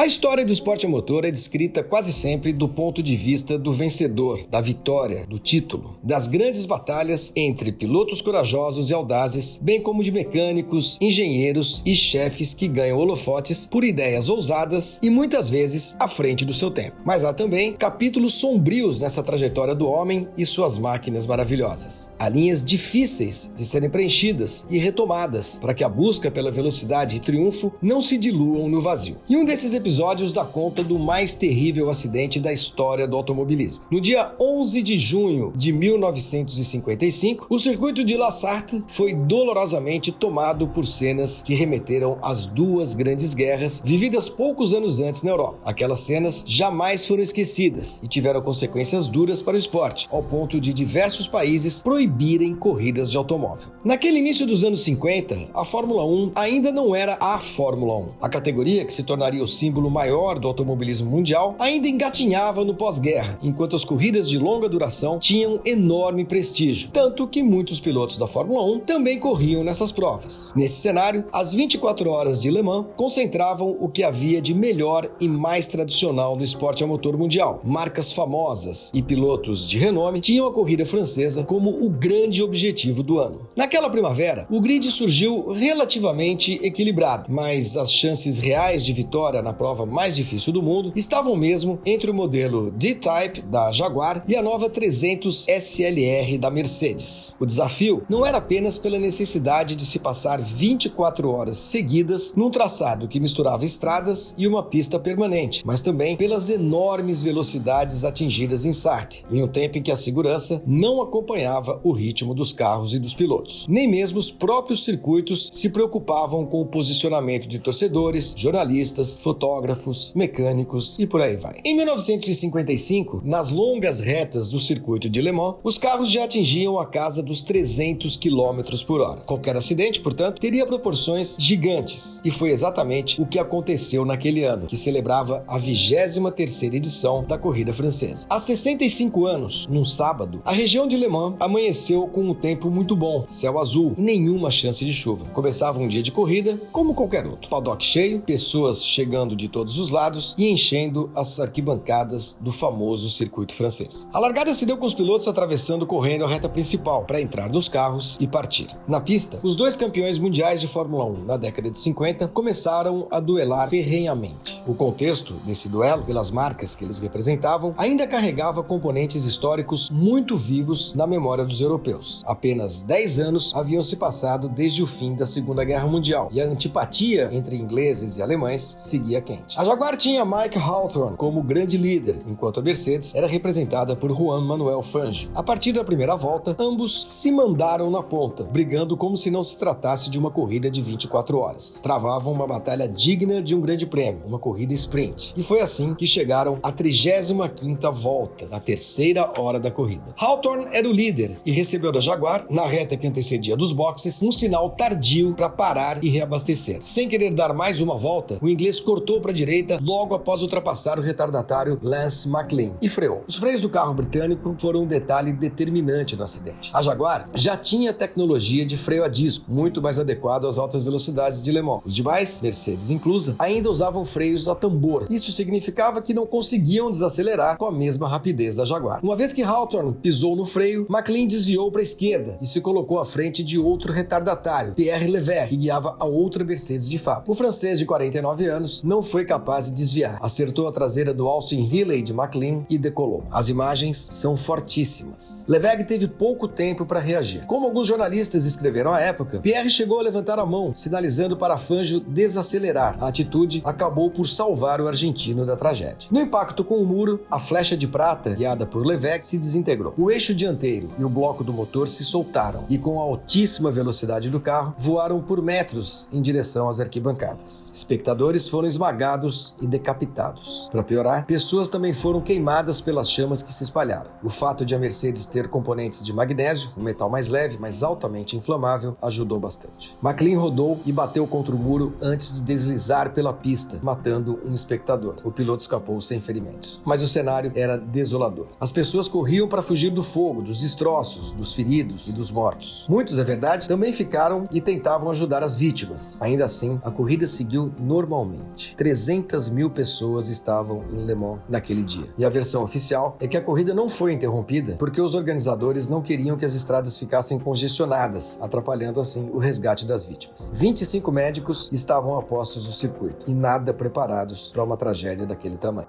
A história do esporte a motor é descrita quase sempre do ponto de vista do vencedor, da vitória, do título, das grandes batalhas entre pilotos corajosos e audazes, bem como de mecânicos, engenheiros e chefes que ganham holofotes por ideias ousadas e muitas vezes à frente do seu tempo. Mas há também capítulos sombrios nessa trajetória do homem e suas máquinas maravilhosas. Há linhas difíceis de serem preenchidas e retomadas para que a busca pela velocidade e triunfo não se diluam no vazio. E um desses episódios dá conta do mais terrível acidente da história do automobilismo. No dia 11 de junho de 1955, o circuito de La Sarthe foi dolorosamente tomado por cenas que remeteram às duas grandes guerras vividas poucos anos antes na Europa. Aquelas cenas jamais foram esquecidas e tiveram consequências duras para o esporte, ao ponto de diversos países proibirem corridas de automóvel. Naquele início dos anos 50, a Fórmula 1 ainda não era a Fórmula 1. A categoria, que se tornaria o símbolo maior do automobilismo mundial, ainda engatinhava no pós-guerra, enquanto as corridas de longa duração tinham enorme prestígio, tanto que muitos pilotos da Fórmula 1 também corriam nessas provas. Nesse cenário, as 24 horas de Le Mans concentravam o que havia de melhor e mais tradicional no esporte a motor mundial. Marcas famosas e pilotos de renome tinham a corrida francesa como o grande objetivo do ano. Naquela primavera, o grid surgiu relativamente equilibrado, mas as chances reais de vitória na prova mais difícil do mundo estavam mesmo entre o modelo D-Type da Jaguar e a nova 300 SLR da Mercedes. O desafio não era apenas pela necessidade de se passar 24 horas seguidas num traçado que misturava estradas e uma pista permanente, mas também pelas enormes velocidades atingidas em Sarthe, em um tempo em que a segurança não acompanhava o ritmo dos carros e dos pilotos. Nem mesmo os próprios circuitos se preocupavam com o posicionamento de torcedores, jornalistas, fotógrafos, mecânicos e por aí vai. Em 1955, nas longas retas do circuito de Le Mans, os carros já atingiam a casa dos 300 km por hora. Qualquer acidente, portanto, teria proporções gigantes, e foi exatamente o que aconteceu naquele ano, que celebrava a 23ª edição da corrida francesa. Há 65 anos, num sábado, a região de Le Mans amanheceu com um tempo muito bom, céu azul e nenhuma chance de chuva. Começava um dia de corrida como qualquer outro. Paddock cheio, pessoas chegando de todos os lados e enchendo as arquibancadas do famoso circuito francês. A largada se deu com os pilotos atravessando correndo a reta principal para entrar nos carros e partir. Na pista, os dois campeões mundiais de Fórmula 1 na década de 50 começaram a duelar ferrenhamente. O contexto desse duelo, pelas marcas que eles representavam, ainda carregava componentes históricos muito vivos na memória dos europeus. Apenas 10 anos haviam se passado desde o fim da Segunda Guerra Mundial e a antipatia entre ingleses e alemães seguia quente. A Jaguar tinha Mike Hawthorne como grande líder, enquanto a Mercedes era representada por Juan Manuel Fangio. A partir da primeira volta, ambos se mandaram na ponta, brigando como se não se tratasse de uma corrida de 24 horas. Travavam uma batalha digna de um grande prêmio, uma corrida sprint. E foi assim que chegaram à 35ª volta, a terceira hora da corrida. Hawthorne era o líder e recebeu da Jaguar, na reta que antecedia dos boxes, um sinal tardio para parar e reabastecer. Sem querer dar mais uma volta, o inglês cortou para a direita logo após ultrapassar o retardatário Lance McLean e freou. Os freios do carro britânico foram um detalhe determinante no acidente. A Jaguar já tinha tecnologia de freio a disco, muito mais adequado às altas velocidades de Le Mans. Os demais, Mercedes inclusa, ainda usavam freios a tambor. Isso significava que não conseguiam desacelerar com a mesma rapidez da Jaguar. Uma vez que Hawthorne pisou no freio, McLean desviou para a esquerda e se colocou à frente de outro retardatário, Pierre Levert, que guiava a outra Mercedes de fábrica. O francês de 49 anos não foi capaz de desviar. Acertou a traseira do Austin Healey de McLean e decolou. As imagens são fortíssimas. Levert teve pouco tempo para reagir. Como alguns jornalistas escreveram à época, Pierre chegou a levantar a mão, sinalizando para Fangio desacelerar. A atitude acabou por salvar o argentino da tragédia. No impacto com o muro, a flecha de prata, guiada por Levert, se desintegrou. O eixo dianteiro e o bloco do motor se soltaram e, com a altíssima velocidade do carro, voaram por metros em direção às arquibancadas. Espectadores foram esmagados e decapitados. Para piorar, pessoas também foram queimadas pelas chamas que se espalharam. O fato de a Mercedes ter componentes de magnésio, um metal mais leve, mas altamente inflamável, ajudou bastante. McLean rodou e bateu contra o muro antes de deslizar pela pista, matando um espectador. O piloto escapou sem ferimentos. Mas o cenário era desolador. As pessoas corriam para fugir do fogo, dos destroços, dos feridos e dos mortos. Muitos, é verdade, também ficaram e tentavam ajudar as vítimas. Ainda assim, a corrida seguiu normalmente. 300 mil pessoas estavam em Le Mans naquele dia. E a versão oficial é que a corrida não foi interrompida porque os organizadores não queriam que as estradas ficassem congestionadas, atrapalhando assim o resgate das vítimas. 25 médicos estavam a postos no circuito e nada preparados para uma tragédia daquele tamanho.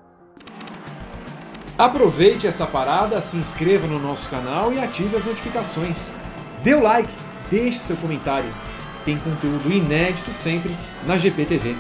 Aproveite essa parada, se inscreva no nosso canal e ative as notificações. Dê o like, deixe seu comentário. Tem conteúdo inédito sempre na GPTV.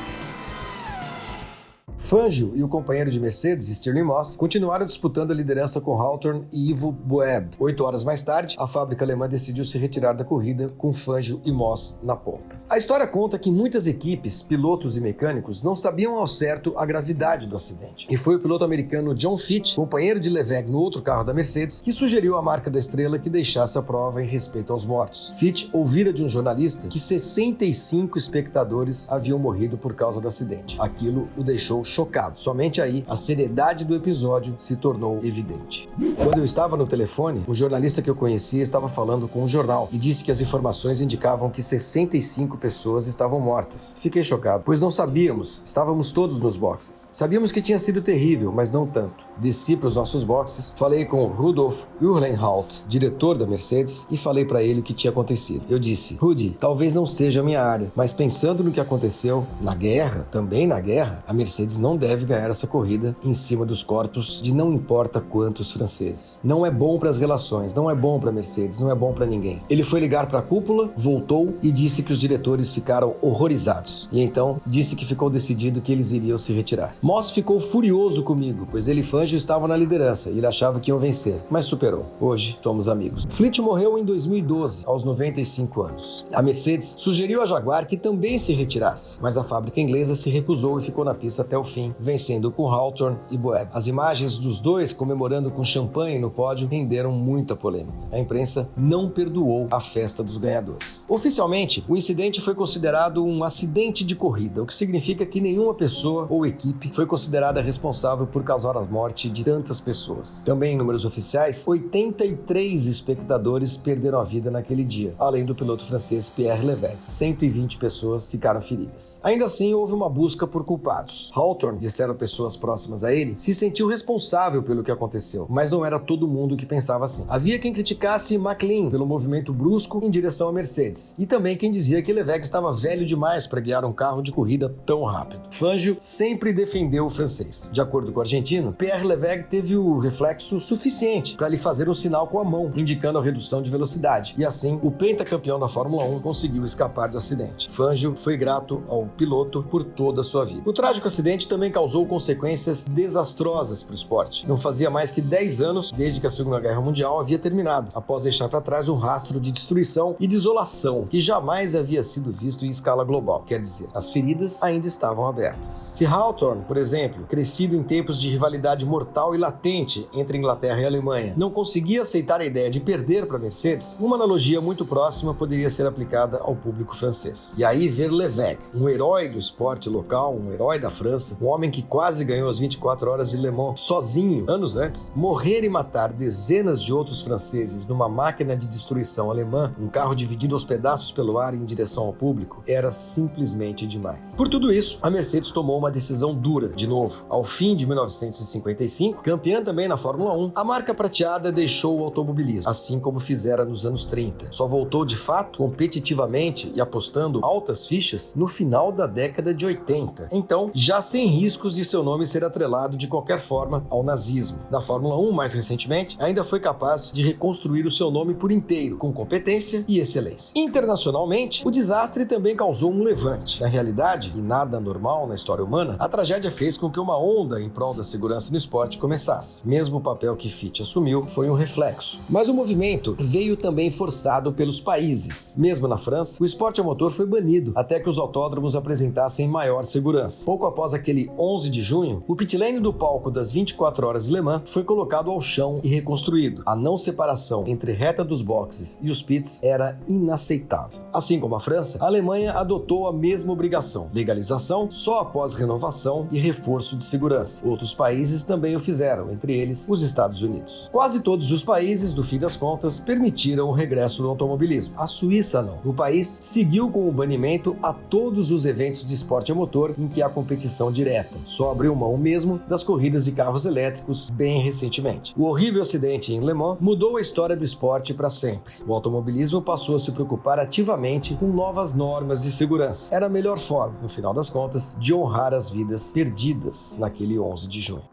Fangio e o companheiro de Mercedes, Stirling Moss, continuaram disputando a liderança com Hawthorne e Ivo Boeb. 8 horas mais tarde, a fábrica alemã decidiu se retirar da corrida com Fangio e Moss na ponta. A história conta que muitas equipes, pilotos e mecânicos, não sabiam ao certo a gravidade do acidente. E foi o piloto americano John Fitch, companheiro de Levegh no outro carro da Mercedes, que sugeriu à marca da estrela que deixasse a prova em respeito aos mortos. Fitch ouvira de um jornalista que 65 espectadores haviam morrido por causa do acidente. Aquilo o deixou chocado. Somente aí, a seriedade do episódio se tornou evidente. Quando eu estava no telefone, um jornalista que eu conhecia estava falando com um jornal e disse que as informações indicavam que 65 pessoas estavam mortas. Fiquei chocado, pois não sabíamos, estávamos todos nos boxes. Sabíamos que tinha sido terrível, mas não tanto. Desci para os nossos boxes, falei com Rudolf Uhlenhaut, diretor da Mercedes, e falei para ele o que tinha acontecido. Eu disse: Rudi, talvez não seja a minha área, mas pensando no que aconteceu na guerra, também na guerra, a Mercedes não deve ganhar essa corrida em cima dos corpos de não importa quantos franceses. Não é bom para as relações, não é bom para a Mercedes, não é bom para ninguém. Ele foi ligar para a cúpula, voltou e disse que os diretores ficaram horrorizados. E então disse que ficou decidido que eles iriam se retirar. Moss ficou furioso comigo, pois ele e Fangio estavam na liderança e ele achava que iam vencer, mas superou. Hoje somos amigos. Fleet morreu em 2012, aos 95 anos. A Mercedes sugeriu à Jaguar que também se retirasse, mas a fábrica inglesa se recusou e ficou na pista até o fim, vencendo com Hawthorne e Boeb. As imagens dos dois comemorando com champanhe no pódio renderam muita polêmica. A imprensa não perdoou a festa dos ganhadores. Oficialmente, o incidente foi considerado um acidente de corrida, o que significa que nenhuma pessoa ou equipe foi considerada responsável por causar a morte de tantas pessoas. Também em números oficiais, 83 espectadores perderam a vida naquele dia, além do piloto francês Pierre Levegh. 120 pessoas ficaram feridas. Ainda assim, houve uma busca por culpados. Hawthorne, disseram pessoas próximas a ele, se sentiu responsável pelo que aconteceu, mas não era todo mundo que pensava assim. Havia quem criticasse McLean pelo movimento brusco em direção à Mercedes, e também quem dizia que Levegh estava velho demais para guiar um carro de corrida tão rápido. Fangio sempre defendeu o francês. De acordo com o argentino, Pierre Levegh teve o reflexo suficiente para lhe fazer um sinal com a mão, indicando a redução de velocidade, e assim o pentacampeão da Fórmula 1 conseguiu escapar do acidente. Fangio foi grato ao piloto por toda a sua vida. O trágico acidente também causou consequências desastrosas para o esporte. Não fazia mais que 10 anos desde que a Segunda Guerra Mundial havia terminado, após deixar para trás um rastro de destruição e desolação que jamais havia sido visto em escala global. Quer dizer, as feridas ainda estavam abertas. Se Hawthorne, por exemplo, crescido em tempos de rivalidade mortal e latente entre Inglaterra e Alemanha, não conseguia aceitar a ideia de perder para a Mercedes, uma analogia muito próxima poderia ser aplicada ao público francês. E aí ver Levegh, um herói do esporte local, um herói da França, um homem que quase ganhou as 24 horas de Le Mans sozinho, anos antes, morrer e matar dezenas de outros franceses numa máquina de destruição alemã, um carro dividido aos pedaços pelo ar em direção ao público, era simplesmente demais. Por tudo isso, a Mercedes tomou uma decisão dura, de novo. Ao fim de 1955, campeã também na Fórmula 1, a marca prateada deixou o automobilismo, assim como fizera nos anos 30. Só voltou de fato, competitivamente e apostando altas fichas, no final da década de 80. Então, já sem riscos de seu nome ser atrelado de qualquer forma ao nazismo. Na Fórmula 1, mais recentemente, ainda foi capaz de reconstruir o seu nome por inteiro, com competência e excelência. Internacionalmente, o desastre também causou um levante. Na realidade, e nada normal na história humana, a tragédia fez com que uma onda em prol da segurança no esporte começasse. Mesmo o papel que Fitch assumiu foi um reflexo. Mas o movimento veio também forçado pelos países. Mesmo na França, o esporte a motor foi banido até que os autódromos apresentassem maior segurança. Pouco após aquele 11 de junho, o pit lane do palco das 24 horas de Le Mans foi colocado ao chão e reconstruído. A não separação entre reta dos boxes e os pits era inaceitável. Assim como a França, a Alemanha adotou a mesma obrigação: legalização só após renovação e reforço de segurança. Outros países também também o fizeram, entre eles os Estados Unidos. Quase todos os países, no fim das contas, permitiram o regresso do automobilismo. A Suíça não. O país seguiu com o banimento a todos os eventos de esporte a motor em que há competição direta. Só abriu mão mesmo das corridas de carros elétricos bem recentemente. O horrível acidente em Le Mans mudou a história do esporte para sempre. O automobilismo passou a se preocupar ativamente com novas normas de segurança. Era a melhor forma, no final das contas, de honrar as vidas perdidas naquele 11 de junho.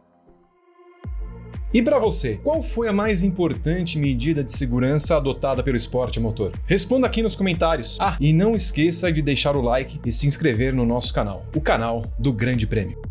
E para você, qual foi a mais importante medida de segurança adotada pelo esporte a motor? Responda aqui nos comentários. E não esqueça de deixar o like e se inscrever no nosso canal, o canal do Grande Prêmio.